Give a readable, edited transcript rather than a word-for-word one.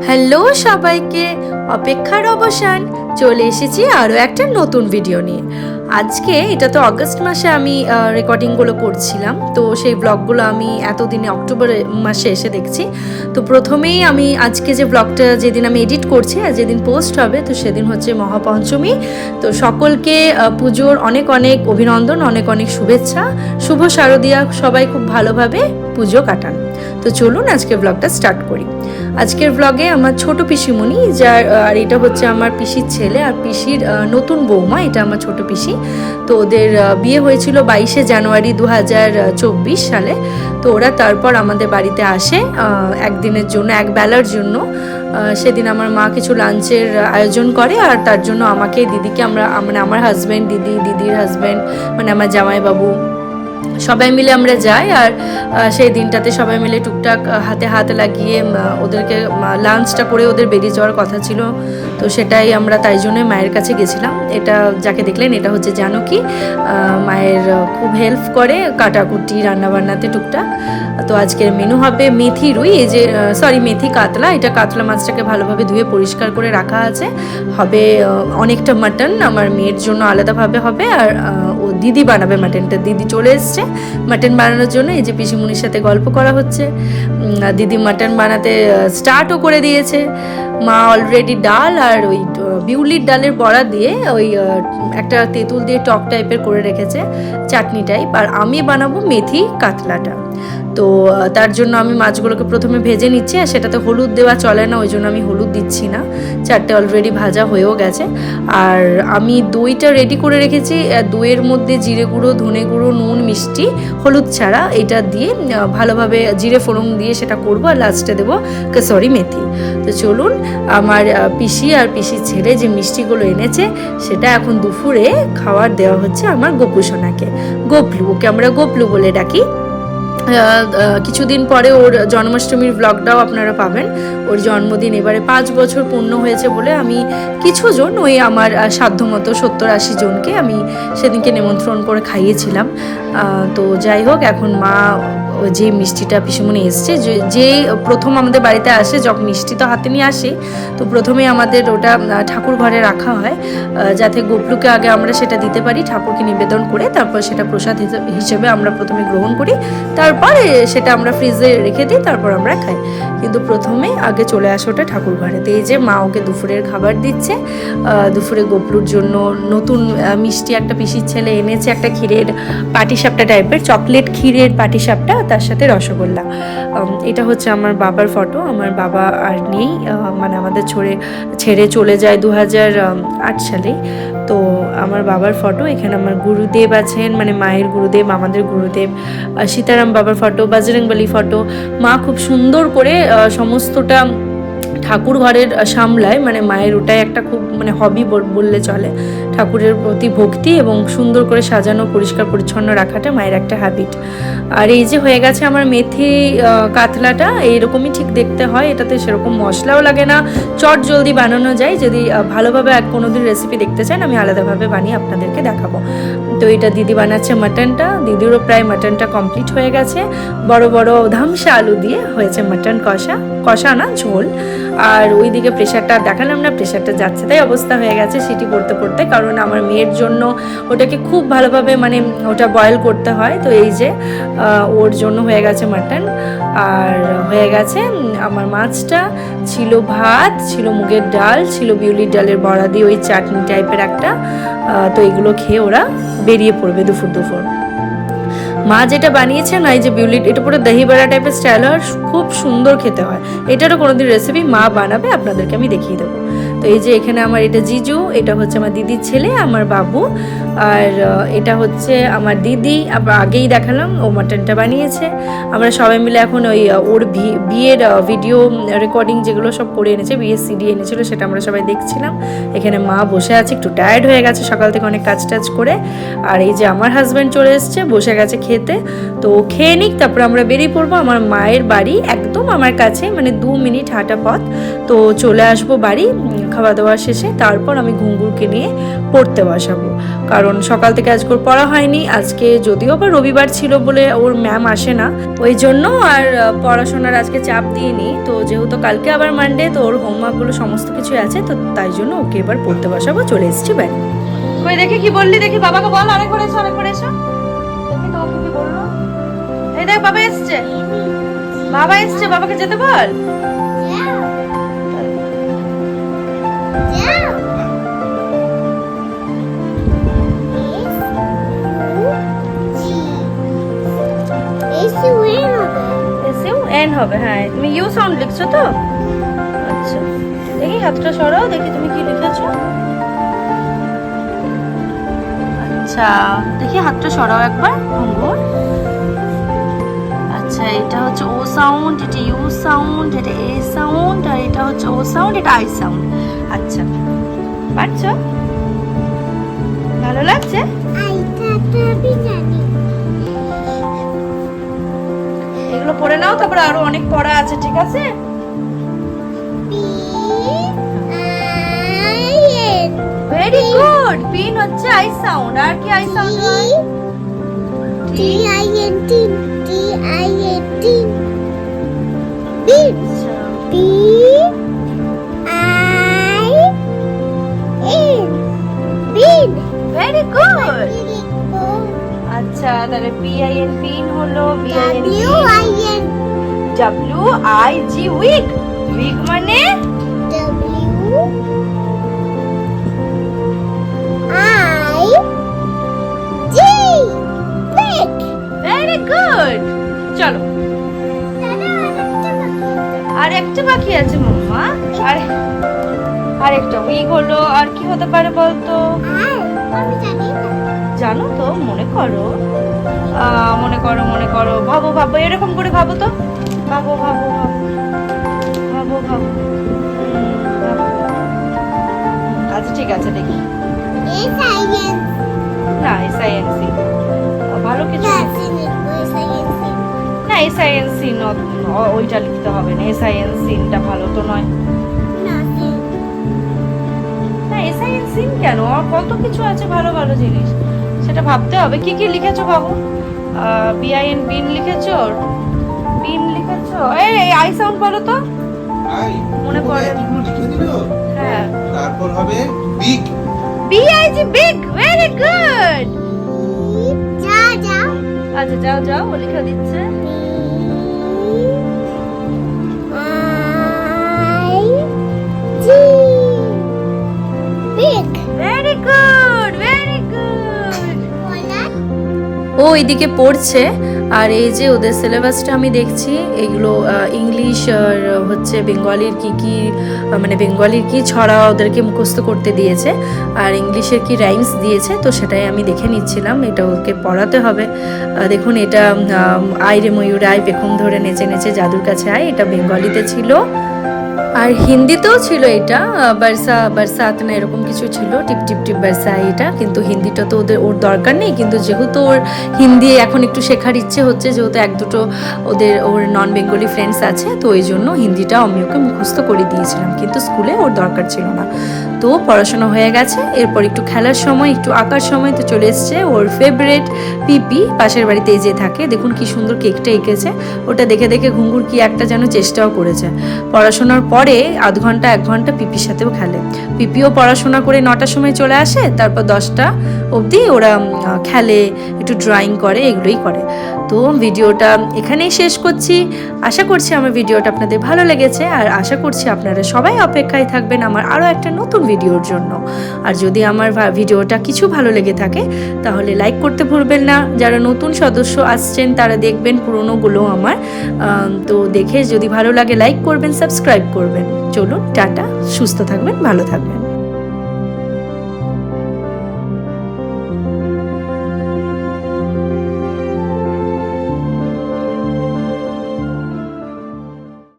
Hello সবাইকে, অপেক্ষার অবসান, চলে এসেছি আরও একটা নতুন ভিডিও নিয়ে। আজকে এটা তো অগস্ট মাসে আমি রেকর্ডিংগুলো করছিলাম, তো সেই ব্লগগুলো আমি এতদিনে অক্টোবর মাসে এসে দেখছি। তো প্রথমেই আমি আজকে যে ব্লগটা যেদিন আমি এডিট করছি আর যেদিন পোস্ট হবে, তো সেদিন হচ্ছে মহাপঞ্চমী। তো সকলকে পুজোর অনেক অনেক অভিনন্দন, অনেক অনেক শুভেচ্ছা। শুভ শারদীয়া, সবাই খুব ভালোভাবে পুজো কাটান। তো চলুন আজকে ব্লগটা স্টার্ট করি। আজকের ব্লগে আমার ছোট পিসিমণি, যার আর এটা হচ্ছে আমার পিসির ছেলে আর পিসির নতুন বৌমা, এটা আমার ছোট পিসি। তো ওদের বিয়ে হয়েছিল 22শে জানুয়ারি 2024 সালে। তো ওরা তারপর আমাদের বাড়িতে আসে একদিনের জন্য, এক বেলার জন্য। সেদিন আমার মা কিছু লাঞ্চের আয়োজন করে, আর তার জন্য আমাকে, দিদিকে, মানে আমার হাজব্যান্ড, দিদির হাজব্যান্ড, মানে আমার জামাইবাবু, সবাই মিলে আমরা যাই। আর সেই দিনটাতে সবাই মিলে টুকটাক হাতে হাত লাগিয়ে ওদেরকে লাঞ্চটা করে ওদের বেরিয়ে যাওয়ার কথা ছিল। তো সেটাই আমরা তাই জন্য মায়ের কাছে গেছিলাম। এটা যাকে দেখলেন, এটা হচ্ছে জানকী। মায়ের খুব হেল্প করে কাটাকুটি রান্নাবান্নাতে টুকটাক। তো আজকের মেনু হবে মেথি রুই, এই যে মেথি কাতলা। এটা কাতলা মাছটাকে ভালোভাবে ধুয়ে পরিষ্কার করে রাখা আছে। হবে অনেকটা মাটন, আমার মেয়ের জন্য আলাদাভাবে হবে। আর ও দিদি বানাবে মাটনটা, দিদি চলে এসছে মাটন বানানোর জন্য। এই যে পিসিমণির সাথে গল্প করা হচ্ছে। দিদি মাটন বানাতে স্টার্টও করে দিয়েছে। মা অলরেডি ডাল আর ওই বিউলির ডালের বড়া দিয়ে ওই একটা তেঁতুল দিয়ে টক টাইপের করে রেখেছে, চাটনি টাইপ। আর আমি বানাবো মেথি কাতলাটা। তো তার জন্য আমি মাছগুলোকে প্রথমে ভেজে নিচ্ছি, আর সেটাতে হলুদ দেওয়া চলে না, ওই জন্য আমি হলুদ দিচ্ছি না। চারটে অলরেডি ভাজা হয়েও গেছে। আর আমি দইটা রেডি করে রেখেছি। দইয়ের মধ্যে জিরে গুঁড়ো, ধনে গুঁড়ো, নুন, মিষ্টি, হলুদ ছাড়া এটা দিয়ে ভালোভাবে জিরে ফোড়ন দিয়ে সেটা করবো। আর লাস্টে দেবো কসুরি মেথি। তো চলুন, আমার পিসি আর পিসির ছেলে যে মিষ্টিগুলো এনেছে, সেটা এখন দুপুরে খাওয়ার দেওয়া হচ্ছে আমার গোপু সোনাকে। গোপলু, ওকে আমরা গোপলু বলে ডাকি। কিছুদিন পরে ওর জন্মাষ্টমীর ব্লগটাও আপনারা পাবেন। ওর জন্মদিন এবারে 5 বছর পূর্ণ হয়েছে বলে আমি কিছুজন, ওই আমার সাধ্যমতো 70-80 জনকে আমি সেদিনকে নিমন্ত্রণ করে খাইয়েছিলাম। তো যাই হোক, এখন মা যে মিষ্টিটা পিসিমণি এসছে, যে প্রথম আমাদের বাড়িতে আসে, যখন মিষ্টি তো হাতে নিয়ে আসে, তো প্রথমে আমাদের ওটা ঠাকুর ঘরে রাখা হয়, যাতে গোপলুকে আগে আমরা সেটা দিতে পারি, ঠাকুরকে নিবেদন করে তারপর সেটা প্রসাদ হিসেবে আমরা প্রথমে গ্রহণ করি। তারপরে সেটা আমরা ফ্রিজে রেখে দিই, তারপর আমরা খাই। কিন্তু প্রথমে আগে চলে আসে ওটা ঠাকুর ঘরে। তো এই যে মা ওকে দুপুরের খাবার দিচ্ছে। দুপুরে গোপলুর জন্য নতুন মিষ্টি একটা পিসির ছেলে এনেছে, একটা ক্ষীরের পাটিসাপটা টাইপের, চকলেট ক্ষীরের পাটিসাপটা, তার সাথে রসগোল্লা। এটা হচ্ছে আমার বাবার ফটো। আমার বাবা আর নেই, মানে আমাদের ছেড়ে চলে যায় 2008 সালে। তো আমার বাবার ফটো, এখানে আমার গুরুদেব আছেন, মানে মায়ের গুরুদেব, আমাদের গুরুদেব, সীতারাম বাবার ফটো, বজরংবলী ফটো। মা খুব সুন্দর করে সমস্তটা ঠাকুর ঘরের সামলায়, মানে মায়ের ওটাই একটা খুব মানে হবি বললে চলে। ঠাকুরের প্রতি ভক্তি এবং সুন্দর করে সাজানো, পরিষ্কার পরিচ্ছন্ন রাখাটা মায়ের একটা হ্যাবিট। আর এই যে হয়ে গেছে আমার মেথি কাতলাটা, এইরকমই ঠিক দেখতে হয়। এটাতে সেরকম মশলাও লাগে না, চট জলদি বানানো যায়। যদি ভালোভাবে কোনোদিন রেসিপি দেখতে চান, আমি আলাদাভাবে বানিয়ে আপনাদেরকে দেখাবো। তো এটা দিদি বানাচ্ছে মাটনটা, দিদিরও প্রায় মাটনটা কমপ্লিট হয়ে গেছে। বড় বড় ধামসা আলু দিয়ে হয়েছে মাটন কষা না ঝোল। আর ওইদিকে প্রেশারটা দেখালাম না, প্রেশারটা যাচ্ছে তাই অবস্থা হয়ে গেছে সিটি পড়তে পড়তে, কারণ আমার মেয়ের জন্য ওটাকে খুব ভালোভাবে মানে ওটা বয়েল করতে হয়। তো এই যে ওর জন্য হয়ে গেছে মাটন, আর হয়ে গেছে আমার মাছটা, ছিল ভাত, ছিল মুগের ডাল, ছিল বিউলির ডালের বড়া দিয়ে ওই চাটনি টাইপের একটা। তো এগুলো খেয়ে ওরা বেরিয়ে পড়বে দুপুর। মা যেটা বানিয়েছে না, এই যে বিউলিট, এটা পুরো দহি বড়া টাইপের স্টাইল হয়, খুব সুন্দর খেতে হয়। এটারও কোনোদিন রেসিপি মা বানাবে, আপনাদেরকে আমি দেখিয়ে দেবো। তো এই যে এখানে আমার এটা জিজু, এটা হচ্ছে আমার দিদির ছেলে, আমার বাবু। আর এটা হচ্ছে আমার দিদি, আগেই দেখালাম, ও মাটনটা বানিয়েছে। আমরা সবাই মিলে এখন ওই ওর বিয়ের ভিডিও রেকর্ডিং যেগুলো সব করে এনেছে, বিয়ের সিডি এনেছিল, সেটা আমরা সবাই দেখছিলাম। এখানে মা বসে আছে, একটু টায়ার্ড হয়ে গেছে সকাল থেকে অনেক কাজ করে। আর এই যে আমার হাজব্যান্ড চলে এসছে, বসে গেছে খেতে। তো খেয়ে নিক, তারপর আমরা বেরিয়ে পড়বো। আমার মায়ের বাড়ি একদম আমার কাছে, মানে 2 মিনিট হাঁটা পথ। তো চলে আসবো বাড়ি। খাওয়া দাওয়া শেষে তারপর আমি ঘুঙ্গুরকে নিয়ে পড়তে বসাবো, কারণ সকাল থেকে আজকে ওর পড়া হয়নি। আজকে যদিও বা রবিবার ছিল বলে ওর ম্যাম আসে না, ওই জন্য আর পড়াশোনার আজকে চাপ দিইনি। তো যেহেতু কালকে আবার মানডে, তো ওর হোমওয়ার্কগুলো সমস্ত কিছু আছে, তো তাই জন্য ওকে এবার পড়তে বসাবো। চলে এসেছি বাড়ি। কই দেখি কি বললি, দেখি বাবাকে বল, আরেকবার এসো আরেকবার এসো, দেখি তোমাকে কি বললো। এই দেখ বাবা এসছে, বাবা এসছে, বাবাকে যেতে বল। এন হবে, হ্যাঁ তুমি ইউ সাউন্ড লিখছো তো। আচ্ছা দেখি হাতটা সরাও, দেখি তুমি কি লিখেছো। আচ্ছা দেখি হাতটা সরাও একবার, ঘুঙ্গুর। আচ্ছা এটা হচ্ছে ও সাউন্ড, এটা ইউ সাউন্ড, এটা এ সাউন্ড, আর এটা হচ্ছে ও সাউন্ড, এটা আই সাউন্ড। আচ্ছা পারছো, ভালো লাগছে। এগুলো পড়ে নাও, তারপর আরো অনেক পড়া আছে, ঠিক আছে। ভেরি গুড, পিন হচ্ছে আই সাউন্ড। আর কি আই সাউন্ড হয়? T I N T, T I N T, pin, P I N, pin. Very good. আচ্ছা তাহলে পি আই এন পিন হলো, B I N W I N, W I G wig, wig মানে W I G wig. Very good. চলো আর একটা বাকি আছে মাম্মা, আর একটা উইক হলো। আর কি হতে পারে বলতো? আমি জানি না। জানো তো, মনে করো মনে করো মনে করো, ভাবো ভাবো, এরকম করে ভাবো তো, ভাবো ভাবো ভাবো ভাবো ভাবো। আচ্ছা ঠিক আছে দেখি। না এসআইএনসি ভালো কিছু না, এসআইএনসি ওইটা লিখতে হবে না, এসআইএনসিটা ভালো তো নয় না। এসআইএনসি কেন, আর কত কিছু আছে ভালো ভালো জিনিস, সেটা ভাবতে হবে। কি কি লিখেছো বাবু? বিআইএন বিন লিখেছো, বিন লিখেছো। এই আই সাউন্ড বলো তো, আই মনে পড়ে। হ্যাঁ তারপর হবে big, B I G big. Very good. যাও যাও, আচ্ছা যাও যাও, ও লিখে দিচ্ছে। I G big. Very good very good. ও এদিকে পড়ছে, আর এই যে ওদের সিলেবাসটা আমি দেখছি, এগুলো ইংলিশ আর হচ্ছে বেঙ্গলির কি মানে বেঙ্গলির কি ছড়া ওদেরকে মুখস্থ করতে দিয়েছে, আর ইংলিশের কি রাইমস দিয়েছে, তো সেটাই আমি দেখে নিচ্ছিলাম। এটা ওকে পড়াতে হবে। দেখুন এটা আই রে ময়ূর আই, পেখম ধরে নেচে নেচে জাদুর কাছে আয়, এটা বেঙ্গলিতে ছিল। আর হিন্দিতেও ছিল এটা, বর্ষা বরসাত না এরকম কিছু ছিল, টিপ টিপ টিপ বর্ষা, এটা কিন্তু হিন্দিটা তো ওর দরকার নেই, কিন্তু যেহেতু ওর হিন্দি এখন একটু শেখার ইচ্ছে হচ্ছে, যেহেতু এক দুটো ওর নন বেঙ্গলি ফ্রেন্ডস আছে, তো ওই জন্য হিন্দিটা আমি ওকে মুখস্থ করে দিয়েছিলাম, কিন্তু স্কুলে ওর দরকার ছিল না। তো পড়াশোনা হয়ে গেছে, এরপর একটু খেলার সময়, একটু আঁকার সময় তো চলে এসছে ওর ফেভারিট পিপি, পাশের বাড়িতে যে থাকে। দেখুন কি সুন্দর কেকটা এঁকেছে, ওটা দেখে দেখে ঘুঙ্গুর কি একটা যেন চেষ্টাও করেছে। পড়াশোনার পরে আধ ঘন্টা 1 ঘন্টা পিপির সাথেও খেলে। পিপিও পড়াশোনা করে 9টার সময় চলে আসে, তারপর 10টা অবধি ওরা খেলে, একটু ড্রয়িং করে, এগুলোই করে। তো ভিডিওটা এখানেই শেষ করছি। আশা করছি আমার ভিডিওটা আপনাদের ভালো লেগেছে, আর আশা করছি আপনারা সবাই অপেক্ষায় থাকবেন আমার আরও একটা নতুন ভিডিওর জন্য। আর যদি আমার ভিডিওটা কিছু ভালো লেগে থাকে তাহলে লাইক করতে ভুলবেন না। যারা নতুন সদস্য আসছেন তারা দেখবেন পুরনোগুলো আমার, তো দেখে যদি ভালো লাগে লাইক করবেন, সাবস্ক্রাইব করবেন। চলুন টাটা, সুস্থ থাকবেন, ভালো থাকবেন।